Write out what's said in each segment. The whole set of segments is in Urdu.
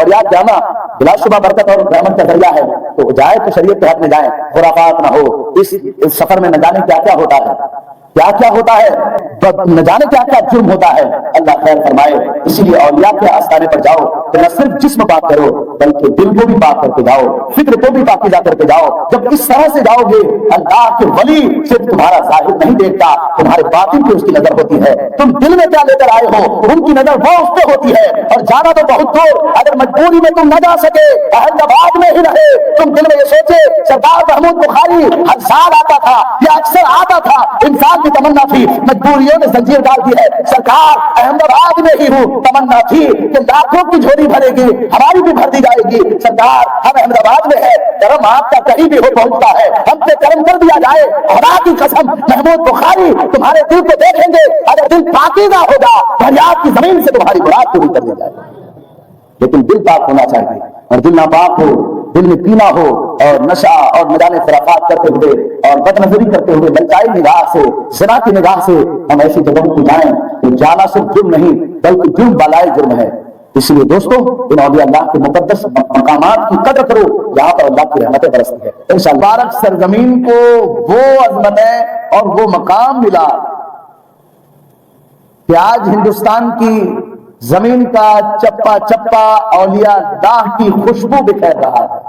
شریعت جانا بلا شبہ برکت اور رحمت کا ذریعہ ہے، تو جائے تو شریعت کے حق میں جائیں، خرافات نہ ہو۔ اس سفر میں نہ جانے کیا کیا ہوتا ہے، کیا کیا ہوتا ہے، نہ جانے کیا کیا جرم ہوتا ہے، اللہ خیر فرمائے۔ اسی لیے اولیاء کے آستانے پر جاؤ تو نہ صرف جسم پاک کرو بلکہ دل کو بھی پاک کر کے جاؤ، فکر کو بھی پاکیزہ کر کے جاؤ۔ جب اس طرح سے جاؤ گے اللہ کے ولی صرف تمہارا ظاہر نہیں دیکھتا، تمہارے باطن کی اس کی نظر ہوتی ہے۔ تم دل میں کیا لے کر آئے ہو ان کی نظر وہ اس پہ ہوتی ہے۔ اور جانا تو بہت دور، اگر مجبوری میں تم نہ جا سکے احمد آباد میں ہی رہے، تم دل میں یہ سوچے سردار محمود بخاری ہر سال آتا تھا یا اکثر آتا تھا، انسان کی تمنا تھی، مجبوریوں نے زنجیر ڈال دی ہے، سرکار احمد آباد میں ہی ہوں، تمنا تھی کہ لاکھوں کی جھولی بھرے گی، ہماری بھی بھر دی جائے گی، سرکار ہم احمد آباد میں ہے، کرم آپ کا کہیں بھی ہو پہنچتا ہے، ہم سے کرم کر دیا جائے، خدا کی قسم محمود بخاری تمہارے دل کو دیکھیں گے، اگر دل پاکیزہ ہوگا فریاد کی زمین سے تمہاری مراد پوری کر دی جائے گی۔ لیکن دل پاک ہونا چاہیے، اور دل ناپاک ہو، دل میں پینا ہو اور نشہ اور نہ جانے خرافات کرتے ہوئے اور بد نظری کرتے ہوئے للچائی نگاہ سے، زنا کی نگاہ سے ہم ایسی جگہوں کو جائیں تو جانا صرف جرم نہیں بلکہ جرم بالائے جرم ہے۔ اس لیے دوستو ان اولیاء اللہ کے مقدس مقامات کی قدر کرو جہاں پر اللہ کی رحمتیں برستی ہے انشاءاللہ۔ مبارک سرزمین کو وہ عظمتیں اور وہ مقام ملا کہ آج ہندوستان کی زمین کا چپا چپا اولیاء اللہ کی خوشبو بکھیر رہا ہے۔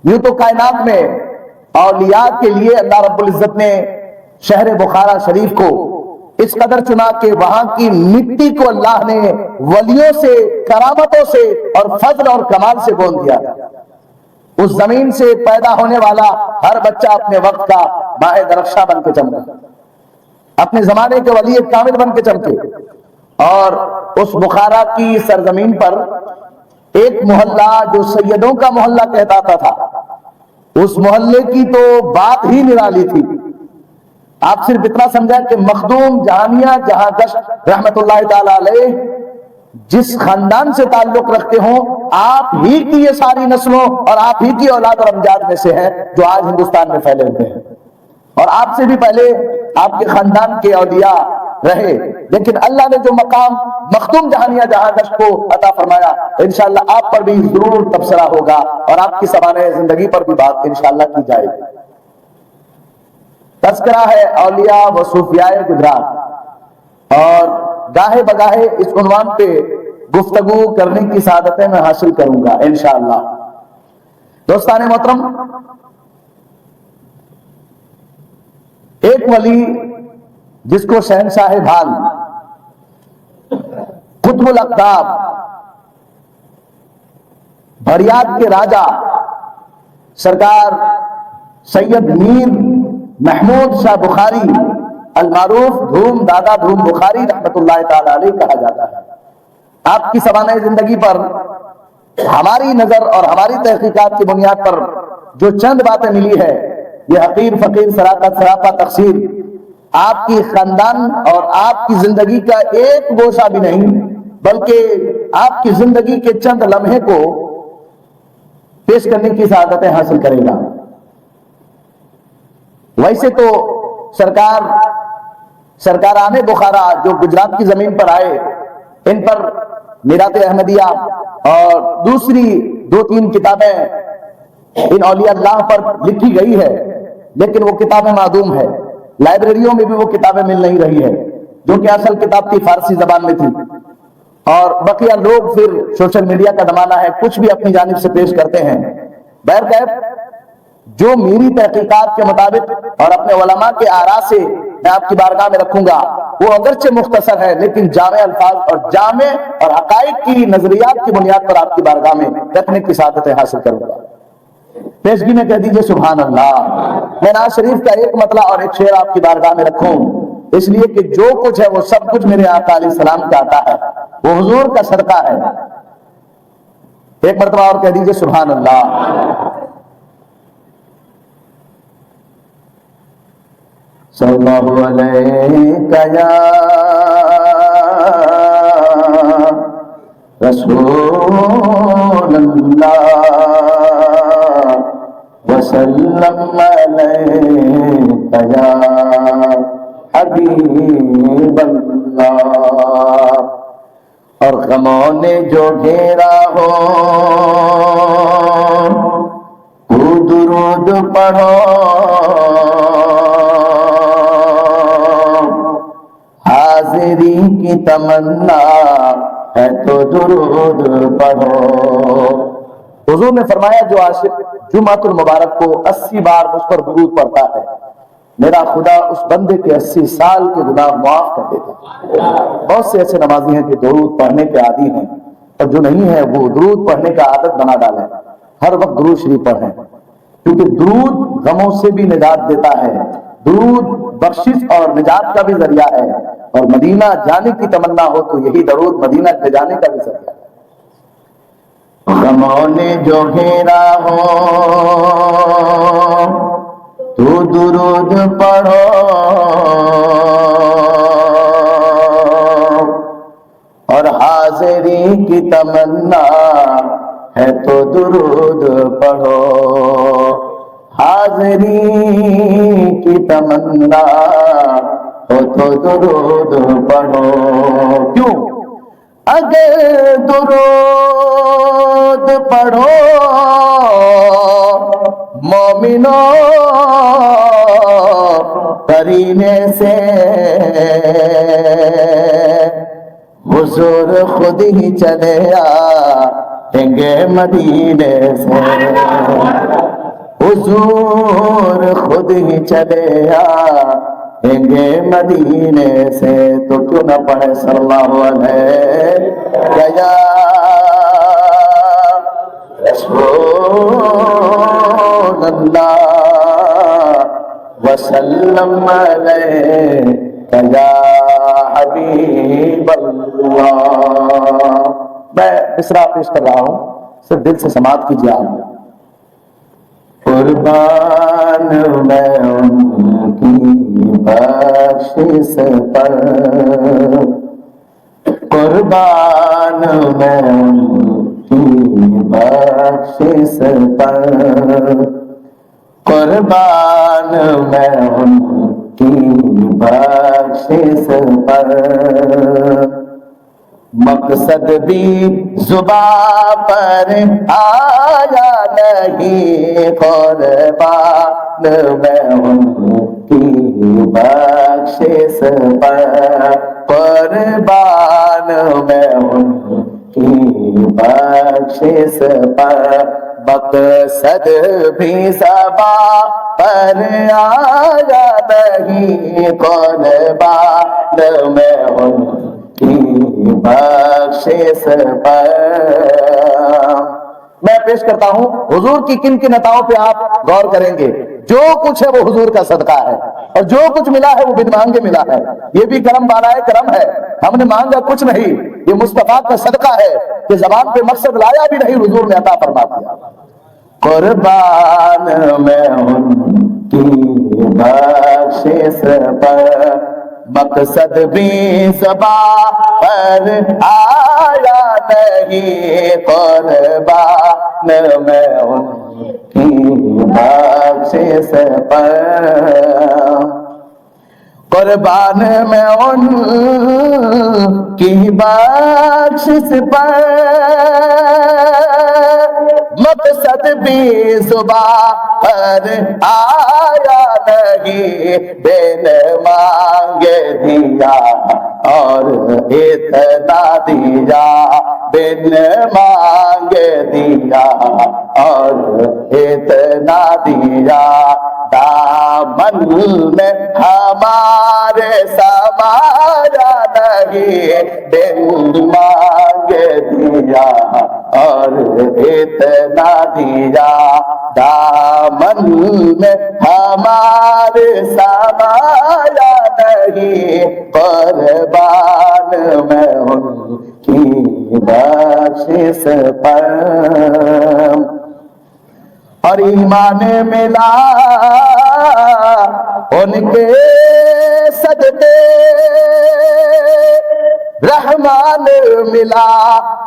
یوں تو کائنات میں اولیاء کے لیے اللہ رب العزت نے شہر بخارا شریف کو اس قدر چنا کہ وہاں کی مٹی کو اللہ نے ولیوں سے، کرامتوں سے اور فضل اور کمال سے بون دیا۔ اس زمین سے پیدا ہونے والا ہر بچہ اپنے وقت کا ماہ درخشاں بن کے چمکا، اپنے زمانے کے ولی کامل بن کے چمکے۔ اور اس بخارا کی سرزمین پر ایک محلہ جو سیدوں کا محلہ کہتا تھا، اس محلے کی تو بات ہی نرالی تھی۔ آپ صرف اتنا سمجھیں کہ مخدوم جہانیہ جہاں گشت رحمت اللہ تعالی علیہ جس خاندان سے تعلق رکھتے ہوں، آپ ہی کی یہ ساری نسلوں اور آپ ہی کی اولاد اور امجاد میں سے ہے جو آج ہندوستان میں پھیلے ہوئے ہیں، اور آپ سے بھی پہلے آپ کے خاندان کے اولیاء رہے۔ لیکن اللہ نے جو مقام مخدوم جہانیہ جہاں گشت کو عطا فرمایا، انشاءاللہ آپ پر بھی ضرور تبصرہ ہوگا اور آپ کی سوانح زندگی پر بھی بات انشاءاللہ کی جائے گی۔ تذکرہ ہے اولیاء و صوفیاء گجرات، اور گاہے بگاہے اس عنوان پہ گفتگو کرنے کی سعادتیں میں حاصل کروں گا انشاءاللہ۔ دوستان محترم، ایک ولی جس کو شہنشاہ بھال، قطب الاقطاب، بھریات کے راجا سرکار سید میر محمود شاہ بخاری المعروف دھوم دادا دھوم بخاری رحمت اللہ تعالی علیہ کہا جاتا ہے۔ آپ کی سوانح زندگی پر ہماری نظر اور ہماری تحقیقات کی بنیاد پر جو چند باتیں ملی ہے، یہ حقیر فقیر سراقت سراپا تقصیر آپ کی خاندان اور آپ کی زندگی کا ایک گوشہ بھی نہیں بلکہ آپ کی زندگی کے چند لمحے کو پیش کرنے کی سعادتیں حاصل کرے گا۔ ویسے تو سرکاران بخارا جو گجرات کی زمین پر آئے، ان پر میرات احمدیہ اور دوسری 2-3 کتابیں ان اولیاء اللہ پر لکھی گئی ہے، لیکن وہ کتابیں معدوم ہے، لائبریریوں میں بھی وہ کتابیں مل نہیں رہی ہے، جو کہ اصل کتاب تھی فارسی زبان میں تھی، اور بقیہ لوگ پھر سوشل میڈیا کا زمانہ ہے، کچھ بھی اپنی جانب سے پیش کرتے ہیں۔ بہرکیف جو میری تحقیقات کے مطابق اور اپنے علماء کے آراء سے میں آپ کی بارگاہ میں رکھوں گا، وہ اگرچہ مختصر ہے لیکن جامع الفاظ اور جامع اور حقائق کی نظریات کی بنیاد پر آپ کی بارگاہ میں رکھنے کی سعادتیں حاصل کروں گا۔ پیشگی میں کہہ دیجئے سبحان اللہ۔ میں نواز شریف کا ایک مطلع اور ایک شعر آپ کی بارگاہ میں رکھوں، اس لیے کہ جو کچھ ہے وہ سب کچھ میرے آقا علیہ السلام کا عطا ہے، وہ حضور کا صدقہ ہے۔ ایک مرتبہ اور کہہ دیجئے سبحان اللہ۔ صلی اللہ علیہ یا رسول اللہ وسلم علیہ یا حبیب اللہ اور غموں نے جو گھیرا ہو درود پڑھو، حاضری کی تمنا ہے تو درود پڑھو۔ حضور نے فرمایا جو عاشق جمعۃ المبارک کو 80 بار مجھ پر درود پڑھتا ہے، میرا خدا اس بندے کے 80 سال کے گناہ معاف کر دیتا ہے۔ بہت سے ایسے نمازی ہیں کہ درود پڑھنے کے عادی ہیں، اور جو نہیں ہے وہ درود پڑھنے کا عادت بنا ڈالیں، ہر وقت درود شریف پڑھیں، کیونکہ درود غموں سے بھی نجات دیتا ہے، درود بخشش اور نجات کا بھی ذریعہ ہے، اور مدینہ جانے کی تمنا ہو تو یہی درود مدینہ لے جانے کا بھی ذریعہ ہے۔ غموں نے جو گھیرا ہو تو درود پڑھو، اور حاضری کی تمنا ہے تو درود پڑھو، حاضری کی تمنا ہو تو درود پڑھو۔ کیوں؟ اگر درود پڑھو مومنوں قرینے سے، حضور خود ہی چلے آئیں گے مدینے سے، حضور خود ہی چلے آئیں گے مدینے سے، تو کیوں نہ پڑھے صلی اللہ علیہ یا رسول اللہ وسلم علیہ یا حبیب اللہ۔ میں مصرع پیش کر رہا ہوں، صرف دل سے سماعت کیجیے آپ۔ قربان میں ان کی بخشش پر، قربان میں ان کی بخشش پر، قربان میں ان کی بخشش پر، مقصد بھی زباں پر آیا نہیں، قربان میں ان کی بخشش پر، قربان میں ان کی بخشش پر، مقصد بھی زباں پر آیا نہیں، قربان میں ان کی بخشش پر۔ میں پیش کرتا ہوں حضور کی کن کن عطاؤں پہ آپ غور کریں گے۔ جو کچھ ہے وہ حضور کا صدقہ ہے، اور جو کچھ ملا ہے وہ بن مانگے ملا ہے۔ یہ بھی کرم بالائے کرم ہے، ہم نے مانگا کچھ نہیں، یہ مصطفیٰ کا صدقہ ہے کہ زبان پہ مقصد لایا بھی نہیں، حضور نے عطا فرما دیا۔ قربان میں ان کی بخشش پر، مقصد بھی زباں پر آیا نہیں، قربان میں ان کی بخشش پر، قربان میں ان کی بخشش پر، مقصد بھی زباں پر آیا نہیں، بن مانگے دیا اور اتنا دیا، بن مانگے دیا اور اتنا دیا، دامن میں ہمارے سمایا نہیں، بن مانگے دیا اور اتنا دیا، دامن میں ہمارے سمایا نہیں، قربان میں ان کی بخشش پر، اور ایمان ملا ان کے صدقے، رحمان ملا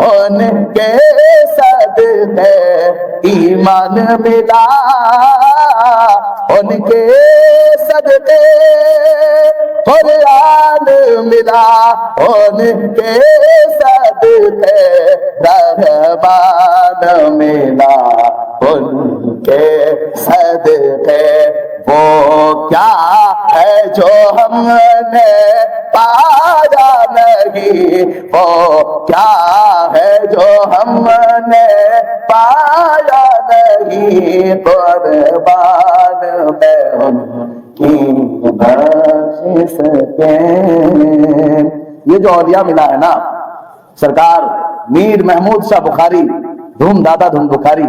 ان کے صدقے، ایمان ملا ان کے صدقے قرآن ملا، ان کے صدقے رحمان ملا، ان کے صدقے وہ کیا ہے جو ہم نے پایا نہیں، وہ کیا ہے جو ہم نے پایا نہیں، قربان میں ان کی بخشش کے۔ یہ جو اولیاء ملا ہے نا، سرکار میر محمود شاہ بخاری دھوم دادا دھوم بخاری،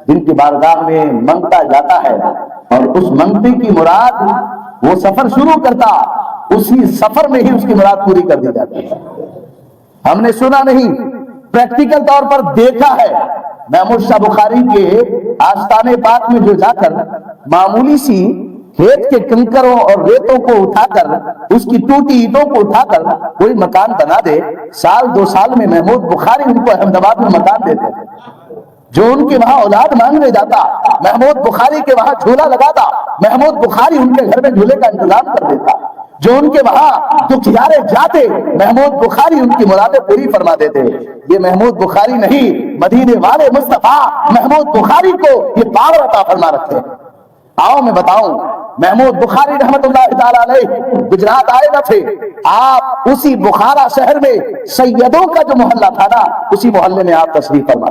جن کی بارگاہ میں منگتا جاتا ہے اور اس منگتے کی مراد وہ سفر شروع کرتا، اسی سفر میں ہی اس کی مراد پوری کر دی جاتی ہے۔ ہم نے سنا نہیں، پریکٹیکل طور پر دیکھا ہے۔ محمود شاہ بخاری کے آستانے پاک میں جو جا کر معمولی سی کھیت کے کنکروں اور ریتوں کو اٹھا کر، اس کی ٹوٹی اینٹوں کو اٹھا کر کوئی مکان بنا دے، سال دو سال میں محمود بخاری ان کو احمد آباد میں مکان دیتے تھے۔ جو ان کے وہاں اولاد مانگنے جاتا، محمود بخاری کے وہاں جھولا لگاتا، محمود بخاری ان کے گھر میں جھولے کا انتظام کر دیتا۔ جو ان کے وہاں دکھیارے جاتے، محمود بخاری ان کی مرادیں پوری فرما دیتے۔ یہ محمود بخاری نہیں، مدینے والے مصطفیٰ محمود بخاری کو یہ پاور عطا فرما رکھتے ہیں۔ آؤ میں بتاؤں، محمود بخاری رحمت اللہ تعالی علیہ گجرات آئے نہ تھے، آپ اسی بخارا شہر میں سیدوں کا جو محلہ تھا نا، اسی محلے میں آپ تشریف فرما۔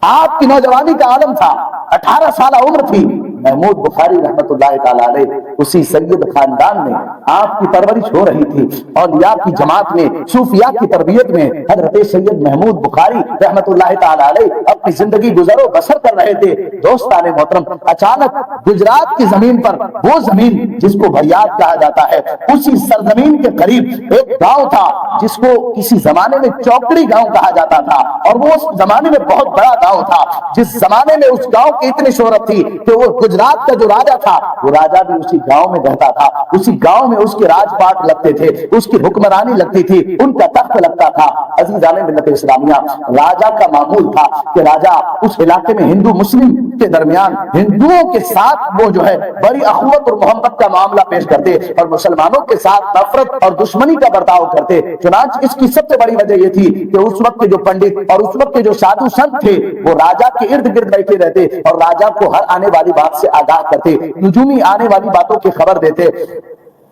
آپ کی نوجوانی کا عالم تھا، 18 سالہ عمر تھی، محمود بخاری رحمت اللہ تعالی علیہ اسی سید خاندان میں آپ کی پرورش ہو رہی تھی۔ اولیاء کی جماعت میں، صوفیاء کی تربیت میں حضرت سید محمود بخاری رحمت اللہ تعالی علیہ اپنی زندگی گزر و بسر کر رہے تھے۔ دوستان محترم، اچانک گجرات کی زمین پر، وہ زمین جس کو بھیات کہا جاتا ہے، اسی سرزمین کے قریب ایک گاؤں تھا جس کو کسی زمانے میں چوکڑی گاؤں کہا جاتا تھا، اور وہ اس زمانے میں بہت بڑا گاؤں تھا۔ جس زمانے میں اس گاؤں کی اتنی شہرت تھی کہ وہ گجرات کا جو راجا تھا، وہ راجا بھی اسی گاؤں میں رہتا تھا، اسی گاؤں میں اس کے راج پاٹ لگتے تھے، اس کی حکمرانی لگتی تھی، ان کا تخت لگتا تھا۔ عزیزان ملت اسلامیہ، راجا کا معمول تھا کہ راجا اس علاقے میں ہندو مسلم کے درمیان ہندوؤں کے ساتھ وہ جو ہے بڑی اخوت اور محبت کا معاملہ پیش کرتے، اور مسلمانوں کے ساتھ نفرت اور دشمنی کا برتاؤ کرتے۔ چنانچہ اس کی سب سے بڑی وجہ یہ تھی کہ اس وقت کے جو پنڈت اور اس وقت کے جو سادھو سنت تھے، وہ راجا کے ارد گرد بیٹھے رہتے اور راجا کو ہر آنے والی بات سے آگاہ کرتے، نجومی آنے والی باتوں کی خبر دیتے۔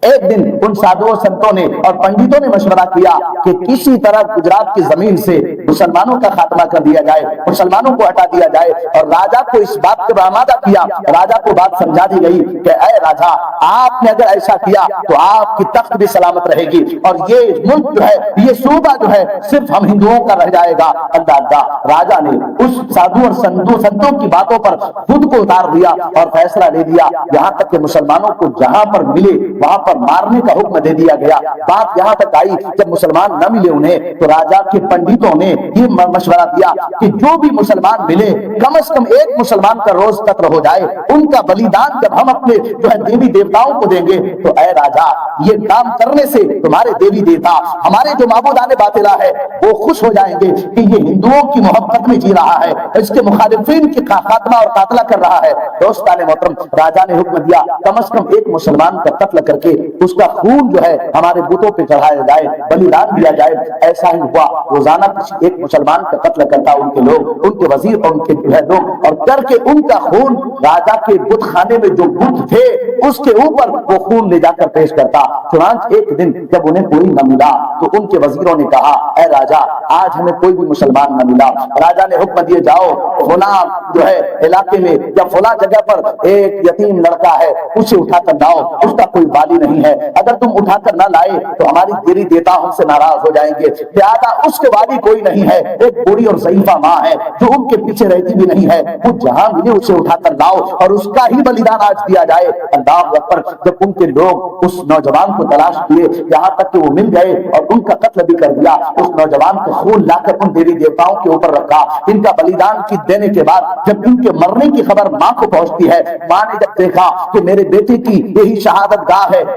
ایک دن ان سادھو سنتوں نے اور پنڈتوں نے مشورہ کیا کہ کسی طرح گجرات کی زمین سے مسلمانوں کا خاتمہ کر دیا جائے، مسلمانوں کو ہٹا دیا جائے، اور راجا کو اس بات کا آمادہ کیا۔ راجا کو بات سمجھا دی گئی کہ اے راجا، آپ نے اگر ایسا کیا تو آپ کی تخت بھی سلامت رہے گی، اور یہ ملک جو ہے، یہ صوبہ جو ہے، صرف ہم ہندوؤں کا رہ جائے گا۔ اللہ، راجا نے اس سادھو اور سنتوں کی باتوں پر خود کو اتار دیا اور فیصلہ لے لیا، یہاں تک کہ مسلمانوں کو جہاں پر ملے وہاں پر مارنے کا حکم دے دیا گیا۔ بات یہاں تک آئی جب مسلمان نہ ملے انہیں، تو راجا کے پنڈتوں نے یہ مشورہ دیا کہ جو بھی مسلمان ملے، کم از کم ایک مسلمان کا روز قتل ہو جائے، ان کا بلیدان جب ہم اپنے جو ہے دیوی دیوتاؤں کو دیں گے تو اے راجا، یہ کام کرنے سے تمہارے دیوی دیوتا، ہمارے جو معبودان باطلہ ہے، وہ خوش ہو جائیں گے کہ یہ ہندوؤں کی محبت میں جی رہا ہے، اس کے مخالفین کی خاتمہ اور قاتلہ کر رہا ہے۔ دوستان محترم، راجا نے حکم دیا کم از کم ایک مسلمان کا قتل کر کے اس کا خون جو ہے ہمارے بتوں پہ چڑھایا جائے، بلیدان دیا جائے۔ ایسا ہی ہوا، روزانہ ایک مسلمان کا قتل کرتا ان کے لوگ، ان کے وزیر اور ان کے جو ہے لوگ، اور کر کے ان کا خون راجا کے بت خانے میں جو بت تھے اس کے اوپر وہ خون لے جا کر پیش کرتا۔ چنانچہ ایک دن جب انہیں کوئی نہ ملا تو ان کے وزیروں نے کہا اے راجا، آج ہمیں کوئی بھی مسلمان نہ ملا۔ راجا نے حکم دیے جاؤ فلاں جو ہے علاقے میں یا فلاں جگہ پر ایک یتیم لڑکا ہے، اسے اٹھا کر لاؤ، اس کا کوئی والی نہیں ہے، اگر تم اٹھا کر نہ لائے تو ہماری دیوی دیوتا ہم سے ناراض ہو جائیں گے، لہذا اس کے والی کوئی نہیں ہے، ایک بوڑھی اور ضعیفہ ماں ہے جو ان کے پیچھے رہتی بھی نہیں ہے، وہ جہاں ملے اسے اٹھا کر لاؤ اور اس کا ہی بلیدان آج دیا جائے۔ اللہ اکبر! جب ان کے لوگ اس نوجوان کو تلاش کیے، یہاں تک کہ وہ مل گئے اور ان کا قتل بھی کر دیا، اس نوجوان کو خون لا کر ان دیوی دیوتاؤں کے اوپر رکھا۔ ان کا بلیدان کی دینے کے بعد جب ان کے مرنے کی خبر ماں کو پہنچتی ہے، ماں نے جب دیکھا کہ میرے بیٹے کی یہی شہادت گاہ ہے،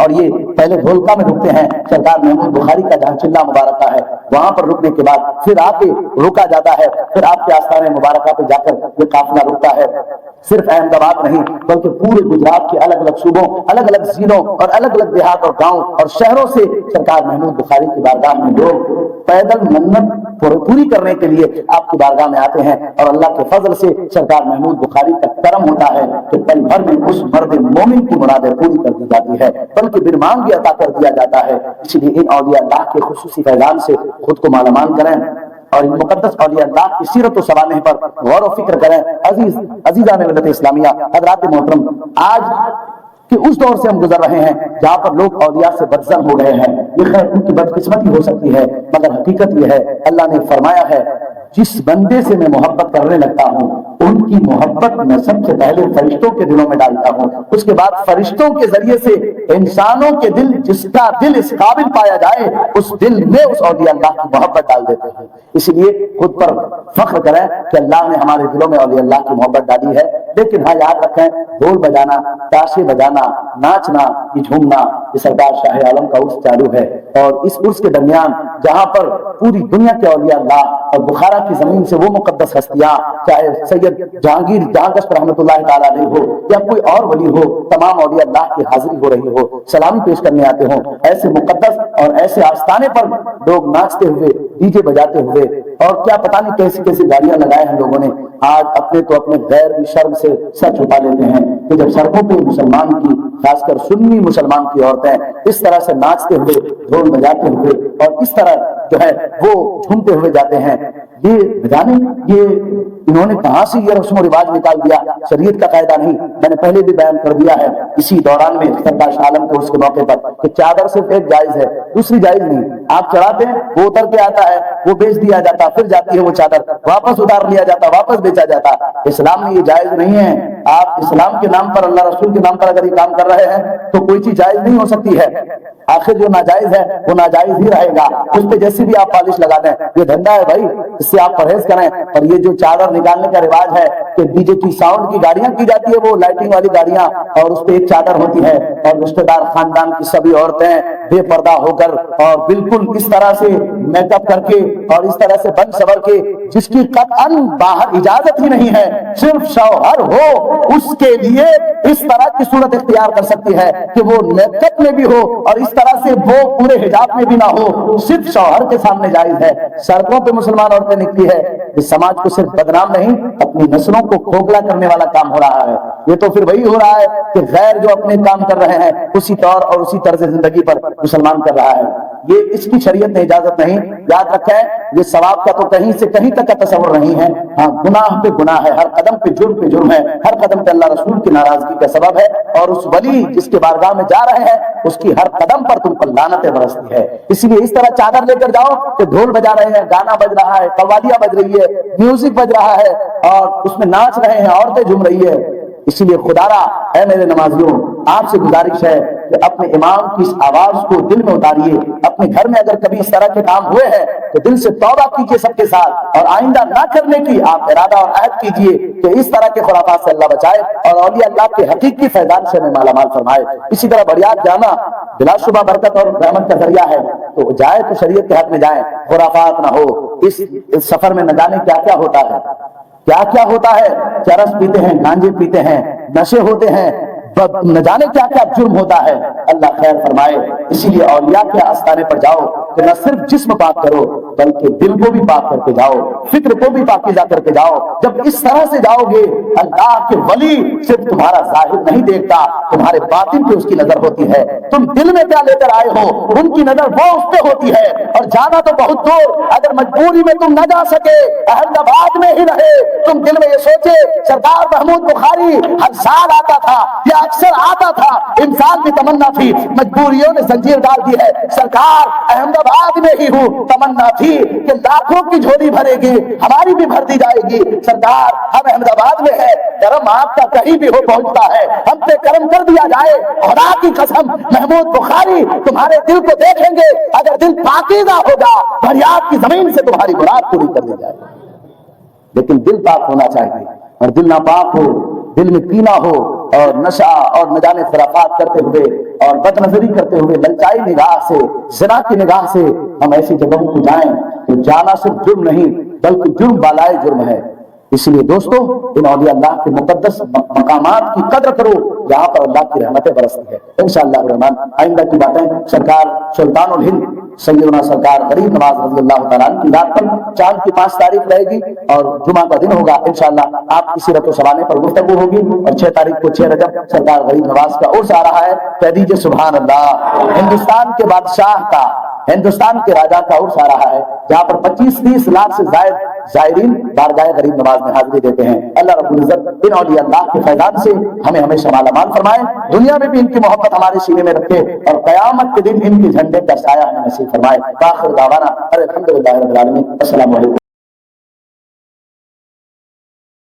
اور یہ پہلے دھولکا میں رکتے ہیں، سرکار محمود بخاری کا جہاں چلہ مبارکہ ہے وہاں پر رکنے کے بعد پھر آ کے روکا جاتا ہے، پھر آپ کے آستانے مبارکہ پہ جا کر یہ قافلہ رکتا ہے۔ صرف احمد آباد نہیں بلکہ پورے گجرات کے الگ الگ صوبوں، الگ الگ ضلعوں اور الگ الگ دیہات اور گاؤں اور شہروں سے سرکار محمود بخاری کی بارگاہ میں لوگ پیدل منت پوری کرنے کے لیے آپ کی بارگاہ میں آتے ہیں، اور اللہ کے فضل سے سرکار محمود بخاری کا کرم ہوتا ہے کہ پل بھر میں اس مرد مومن کی مرادیں پوری کر دی جاتی ہے، بلکہ برمان بھی عطا کر دیا جاتا ہے۔ اس لیے ان اولیاء اللہ کے خصوصی فیضان سے خود کو مالامال کریں اور ان مقدس اولیاء اللہ کی سیرت و سوانح پر غور و فکر کریں۔ عزیزان ملت اسلامیہ، حضرات محترم، آج کہ اس دور سے ہم گزر رہے ہیں جہاں پر لوگ اولیاء سے بدظن ہو گئے ہیں، یہ خیر ان کی بدقسمتی ہو سکتی ہے، مگر حقیقت یہ ہے اللہ نے فرمایا ہے جس بندے سے میں محبت کرنے لگتا ہوں ان کی محبت میں سب سے پہلے فرشتوں کے دلوں میں ڈالتا ہوں، اس کے بعد فرشتوں کے ذریعے سے انسانوں کے دل، جس کا دل اس قابل پایا جائے اس دل میں اس اولیاء اللہ کی محبت ڈال دیتے ہیں۔ اسی لیے خود پر فخر کریں کہ اللہ نے ہمارے دلوں میں اولیاء اللہ کی محبت ڈالی ہے، لیکن ہاں یاد رکھیں ڈھول بجانا، تاشے بجانا، ناچنا، یہ جھومنا، یہ سرکار شاہ عالم کا عرس چالو ہے، اور اس عرس کے درمیان جہاں پر پوری دنیا کے اولیاء اللہ اور بخارا کی زمین سے وہ مقدس ہستیاں، چاہے سید جہانگیر جہاں رحمۃ اللہ تعالیٰ علیہ ہو یا کوئی اور ولی ہو، تمام اولیاء اللہ کی حاضری ہو رہی ہو، سلامی پیش کرنے آتے ہوں، ایسے مقدس اور ایسے آستانے پر لوگ ناچتے ہوئے، ڈی جے بجاتے ہوئے، اور کیا پتہ نہیں کیسی کیسی گاڑیاں لگائے ہیں لوگوں نے۔ آج اپنے تو اپنے غیر کی شرم سے سر چھپا لیتے ہیں کہ جب سڑکوں پہ مسلمان کی، خاص کر سنی مسلمان کی عورتیں اس طرح سے ناچتے ہوئے، ڈھول بجاتے ہوئے اور اس طرح جو ہے وہ جھومتے ہوئے جاتے ہیں، یہ جانے یہ انہوں نے کہاں سے یہ رسم و رواج نکال دیا؟ شریعت کا قاعدہ نہیں، میں نے پہلے بھی بیان کر دیا ہے اسی دوران میں سرکار شاہ عالم کے اس کے موقع پر کہ چادر صرف ایک جائز ہے، دوسری جائز نہیں۔ آپ چڑھاتے ہیں، وہ اتر کے آتا ہے، وہ بیچ دیا جاتا، پھر جاتی ہے وہ چادر، واپس اتار لیا جاتا، واپس بیچا جاتا۔ اسلام میں یہ جائز نہیں ہے۔ آپ اسلام کے نام پر، اللہ رسول کے نام پر اگر یہ کام کر رہے ہیں تو کوئی چیز جائز نہیں ہو سکتی ہے۔ آخر جو ناجائز ہے وہ ناجائز ہی رہے گا، اس پہ جیسی بھی آپ پالش لگا دیں، یہ دھندا ہے بھائی، اس سے آپ پرہیز کریں۔ اور یہ جو چادر نکالنے کا رواج ہے کہ ڈی جے کی ساؤنڈ کی گاڑیاں کی جاتی ہے، وہ لائٹنگ والی گاڑیاں، اور اس پہ ایک چادر ہوتی ہے، اور رشتہ دار خاندان کی سبھی عورتیں بے پردہ ہو کر اور بالکل اس طرح سے میک اپ کر کے اور اس طرح سے بن سور کے، جس کی قطعاً باہر اجازت ہی نہیں ہے، صرف شوہر ہو اس کے لیے اس طرح کی صورت اختیار کر سکتی ہے کہ وہ میک اپ میں بھی ہو اور اس طرح سے وہ پورے حجاب میں بھی نہ ہو، صرف شوہر کے سامنے جائز ہے۔ سڑکوں پہ مسلمان عورتیں نکلی ہے، اس سماج کو صرف بدنام نہیں، اپنی نسلوں کو کھوکھلا کرنے والا کام ہو رہا ہے۔ یہ تو پھر وہی ہو رہا ہے کہ غیر جو اپنے کام کر رہے ہیں اسی طور اور اسی طرز زندگی پر مسلمان کر رہا ہے۔ یہ اس کی شریعت نے اجازت نہیں۔ یاد رکھیں یہ ثواب کا تو کہیں سے کہیں تک کا تصور نہیں ہے، ہاں گناہ پہ گناہ ہے، ہر قدم پہ جرم ہے، ہر قدم پہ اللہ رسول کی ناراضگی کا سبب ہے، اور اس ولی جس کے بارگاہ میں جا رہے ہیں اس کی ہر قدم پر تم پر لعنتیں برستی ہے۔ اسی لیے اس طرح چادر لے کر جاؤ کہ ڈھول بجا رہے ہیں، گانا بج رہا ہے، قوالیاں بج رہی ہے، میوزک بج رہا ہے اور اس میں ناچ رہے ہیں، عورتیں جھوم رہی ہے۔ اسی لیے خدارا اے میرے نمازیوں، آپ سے گزارش ہے کہ اپنے امام کی اس آواز کو دل میں اتاریے۔ اپنے گھر میں اگر کبھی اس طرح کے کام ہوئے ہیں تو دل سے توبہ کیجیے سب کے ساتھ، اور آئندہ نہ کرنے کی آپ ارادہ اور عہد کیجیے کہ اس طرح کے خرافات سے اللہ بچائے اور اولیاء اللہ کے حقیقی فیضان سے ہمیں مالا مال فرمائے۔ اسی طرح بریات جانا بلا شبہ برکت اور رحمت کا ذریعہ ہے، تو جائے تو شریعت کے حق میں جائیں، خرافات نہ ہو۔ اس سفر میں نہ جانے کیا کیا ہوتا ہے، کیا کیا ہوتا ہے، چرس پیتے ہیں، گانجے پیتے ہیں، نشے ہوتے ہیں، نہ جانے کیا کیا جرم ہوتا ہے، اللہ خیر فرمائے۔ اسی لیے اولیاء کے آستانے پر جاؤ کہ نہ صرف جسم پاک کرو بلکہ دل کو بھی پاک کر کے جاؤ، فکر کو بھی پاکیزہ کر کے جاؤ۔ جب اس طرح سے جاؤ گے اللہ کے ولی صرف تمہارا ظاہر نہیں دیکھتا، تمہارے باطن پہ اس کی نظر ہوتی ہے۔ تم دل میں کیا لے کر آئے ہو ان کی نظر وہ اس پہ ہوتی ہے۔ اور جانا تو بہت دور، اگر مجبوری میں تم نہ جا سکے، احمد آباد میں ہی رہے، تم دل میں یہ سوچے سرکار محمود بخاری ہر سال آتا تھا یا اکثر آتا تھا، انسان کی تمنا تھی، مجبوریوں نے زنجیر ڈال دی ہے، سرکار احمد آباد میں ہی ہوں، تمنا تھی کہ لاکھوں کی جھولی بھرے گی، ہماری بھی بھر دی جائے گی، سرکار ہم احمد آباد میں ہے، کرم آپ کا کہیں بھی ہو پہنچتا ہے، ہم پہ کرم کر دیا جائے، خدا کی قسم محمود بخاری تمہارے دل کو دیکھیں گے، اگر دل پاکیزہ ہوگا بریات کی زمین سے تمہاری مراد پوری کر دی جائے گی، لیکن دل پاک ہونا چاہیے۔ اور دل ناپاک ہو، دل میں کینہ ہو اور نشہ اور نہ جانے خرافات کرتے ہوئے اور بد نظری کرتے ہوئے للچائی نگاہ سے، زنا کی نگاہ سے ہم ایسی جگہوں کو جائیں تو جانا صرف جرم نہیں بلکہ جرم بالائے جرم ہے۔ اس لیے دوستو ان اولیاء اللہ کے مقدس مقامات کی قدر کرو جہاں پر اللہ کی رحمتیں برستی ہے۔ انشاءاللہ الرحمن آئندہ کی باتیں سرکار سلطان الہند سیدنا سرکار غریب نواز رضی اللہ تعالیٰ عنہ کی رات پر چاند کی 5 تاریخ رہے گی اور جمعہ کا دن ہوگا، انشاءاللہ آپ کی سیرت و سوانح پر گفتگو ہوگی، اور 6 تاریخ کو 6 رجب سرکار غریب نواز کا عرس آ رہا ہے۔ کہہ دیجیے سبحان اللہ۔ ہندوستان کے بادشاہ کا، ہندوستان کے راجا کا عرس آ رہا ہے جہاں پر 25-30 لاکھ سے زائد زائرین بارگاہ غریب نواز میں حاضری دیتے ہیں۔ اللہ رب العزت ان اولیاء اللہ کے فیضان سے ہمیں ہمیشہ مالا مال فرمائے، دنیا میں بھی ان کی محبت ہمارے سینے میں رکھے اور قیامت کے دن ان کے جھنڈے کا سایہ ہمیں نصیب فرمائے۔ آخر دعوانا الحمدللہ رب العالمین۔ السلام علیکم۔